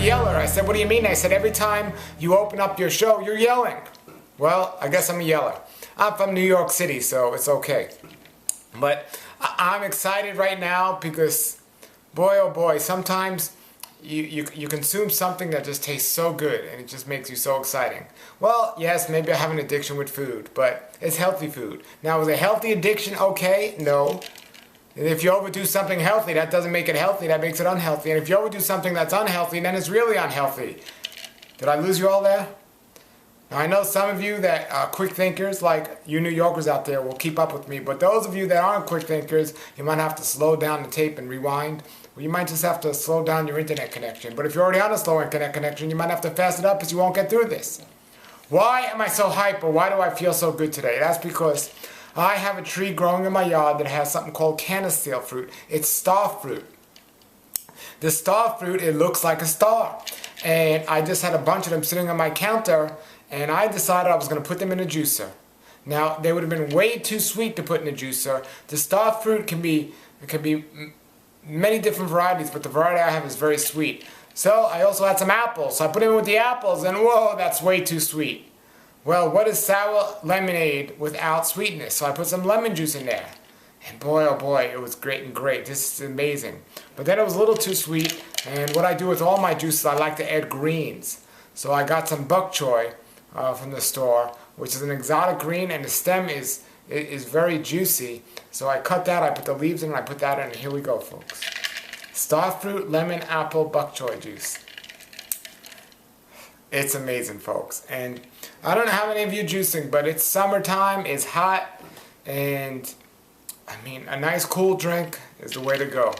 yeller. I said, what do you mean? I said, every time you open up your show, you're yelling. Well, I guess I'm a yeller. I'm from New York City, so it's okay. But I'm excited right now because, boy oh boy, sometimes you consume something that just tastes so good and it just makes you so exciting. Well, yes, maybe I have an addiction with food, but it's healthy food. Now, is a healthy addiction okay? No. And if you overdo something healthy, that doesn't make it healthy, that makes it unhealthy. And if you overdo something that's unhealthy, then it's really unhealthy. Did I lose you all there? Now, I know some of you that are quick thinkers, like you New Yorkers out there, will keep up with me. But those of you that aren't quick thinkers, you might have to slow down the tape and rewind. Or you might just have to slow down your internet connection. But if you're already on a slow internet connection, you might have to fast it up because you won't get through this. Why am I so hyper? Why do I feel so good today? That's because I have a tree growing in my yard that has something called canisteel fruit. It's star fruit. The star fruit, it looks like a star. And I just had a bunch of them sitting on my counter, and I decided I was going to put them in a juicer. Now, they would have been way too sweet to put in a juicer. The star fruit can be many different varieties, but the variety I have is very sweet. So I also had some apples. So I put them in with the apples, and whoa, that's way too sweet. Well, what is sour lemonade without sweetness? So I put some lemon juice in there. And boy, oh boy, it was great and great. This is amazing. But then it was a little too sweet. And what I do with all my juices, I like to add greens. So I got some bok choy from the store, which is an exotic green, and the stem is very juicy. So I cut that, I put the leaves in, and I put that in, and here we go, folks. Star fruit, lemon, apple, bok choy juice. It's amazing, folks. And I don't know how many of you juicing, but it's summertime, it's hot, and I mean, a nice cool drink is the way to go.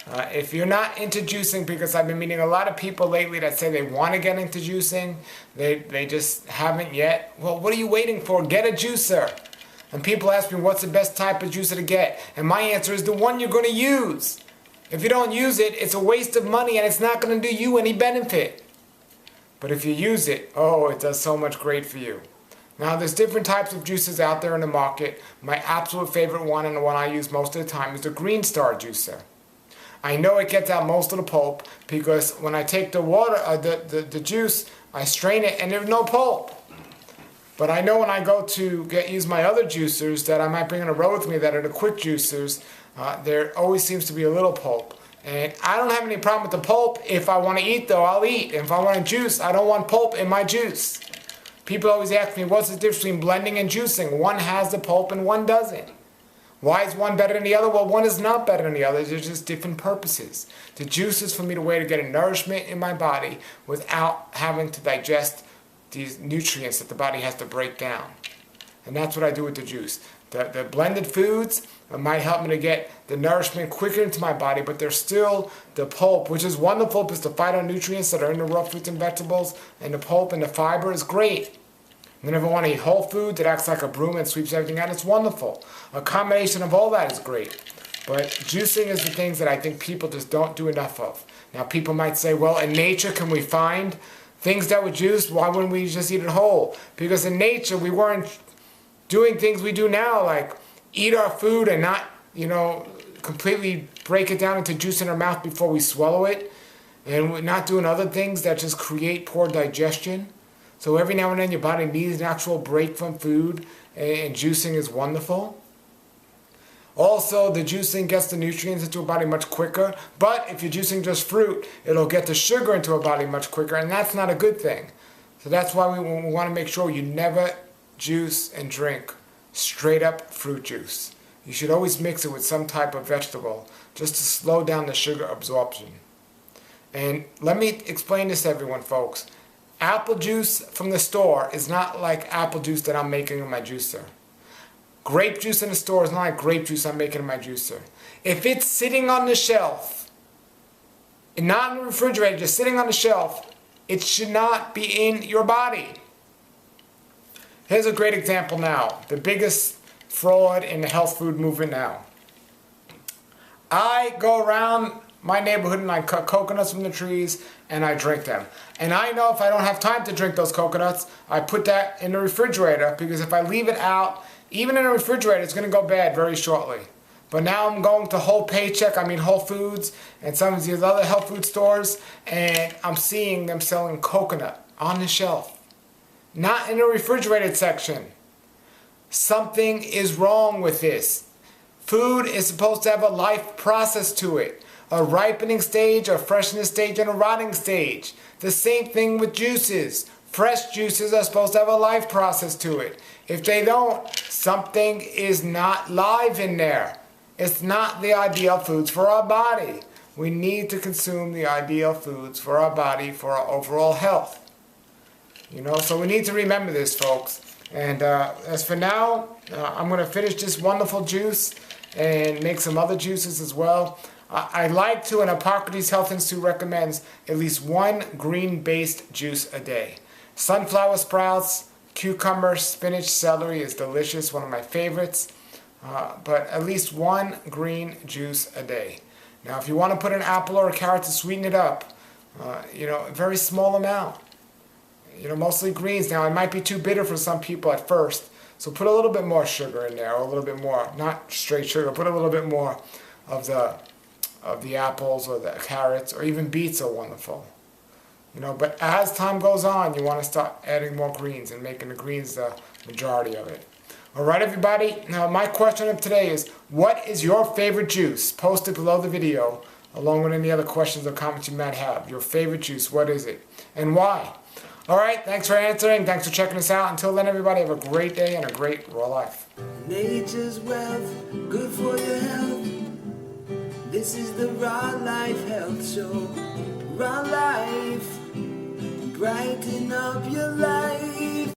If you're not into juicing, because I've been meeting a lot of people lately that say they want to get into juicing, they just haven't yet. Well, what are you waiting for? Get a juicer. And people ask me, what's the best type of juicer to get? And my answer is the one you're going to use. If you don't use it, it's a waste of money and it's not going to do you any benefit. But if you use it, oh, it does so much great for you. Now, there's different types of juices out there in the market. My absolute favorite one, and the one I use most of the time, is the Green Star juicer. I know it gets out most of the pulp because when I take the water, the juice, I strain it and there's no pulp. But I know when I go to use my other juicers that I might bring on the road with me that are the quick juicers, there always seems to be a little pulp. And I don't have any problem with the pulp. If I want to eat, though, I'll eat. If I want to juice, I don't want pulp in my juice. People always ask me, what's the difference between blending and juicing? One has the pulp and one doesn't. Why is one better than the other? Well, one is not better than the other. They're just different purposes. The juice is for me the way to get a nourishment in my body without having to digest these nutrients that the body has to break down. And that's what I do with the juice. The blended foods might help me to get the nourishment quicker into my body, but there's still the pulp, which is wonderful because the phytonutrients that are in the raw fruits and vegetables and the pulp and the fiber is great. And then if I want to eat whole food that acts like a broom and sweeps everything out, it's wonderful. A combination of all that is great. But juicing is the things that I think people just don't do enough of. Now people might say, well, in nature can we find things that were juiced? Why wouldn't we just eat it whole? Because in nature we weren't doing things we do now, like eat our food and not, completely break it down into juice in our mouth before we swallow it. And we're not doing other things that just create poor digestion. So every now and then your body needs an actual break from food, and juicing is wonderful. Also, the juicing gets the nutrients into a body much quicker, but if you're juicing just fruit, it'll get the sugar into a body much quicker, and that's not a good thing. So that's why we want to make sure you never juice and drink straight up fruit juice. You should always mix it with some type of vegetable just to slow down the sugar absorption. And let me explain this to everyone, folks. Apple juice from the store is not like apple juice that I'm making in my juicer. Grape juice in the store is not like grape juice I'm making in my juicer. If it's sitting on the shelf, and not in the refrigerator, just sitting on the shelf, it should not be in your body. Here's a great example now. The biggest fraud in the health food movement now. I go around my neighborhood and I cut coconuts from the trees and I drink them. And I know if I don't have time to drink those coconuts, I put that in the refrigerator because if I leave it out, even in the refrigerator, it's going to go bad very shortly. But now I'm going to Whole Foods, and some of these other health food stores, and I'm seeing them selling coconut on the shelf. Not in the refrigerated section. Something is wrong with this. Food is supposed to have a life process to it. A ripening stage, a freshness stage, and a rotting stage. The same thing with juices. Fresh juices are supposed to have a life process to it. If they don't, something is not live in there. It's not the ideal foods for our body. We need to consume the ideal foods for our body, for our overall health. So we need to remember this, folks. And as for now, I'm going to finish this wonderful juice and make some other juices as well. I like to, and Hippocrates Health Institute recommends at least one green-based juice a day. Sunflower sprouts, cucumber, spinach, celery is delicious, one of my favorites. But at least one green juice a day. Now, if you want to put an apple or a carrot to sweeten it up, a very small amount. Mostly greens. Now, it might be too bitter for some people at first, so put a little bit more sugar in there, or a little bit more, not straight sugar, put a little bit more of the apples or the carrots, or even beets are wonderful. But as time goes on, you want to start adding more greens and making the greens the majority of it. All right, everybody. Now, my question of today is, what is your favorite juice? Post it below the video, along with any other questions or comments you might have. Your favorite juice, what is it? And why? All right, thanks for answering. Thanks for checking us out. Until then, everybody, have a great day and a great raw life. Nature's wealth, good for your health. This is the Raw Life Health Show. Raw Life, brighten up your life.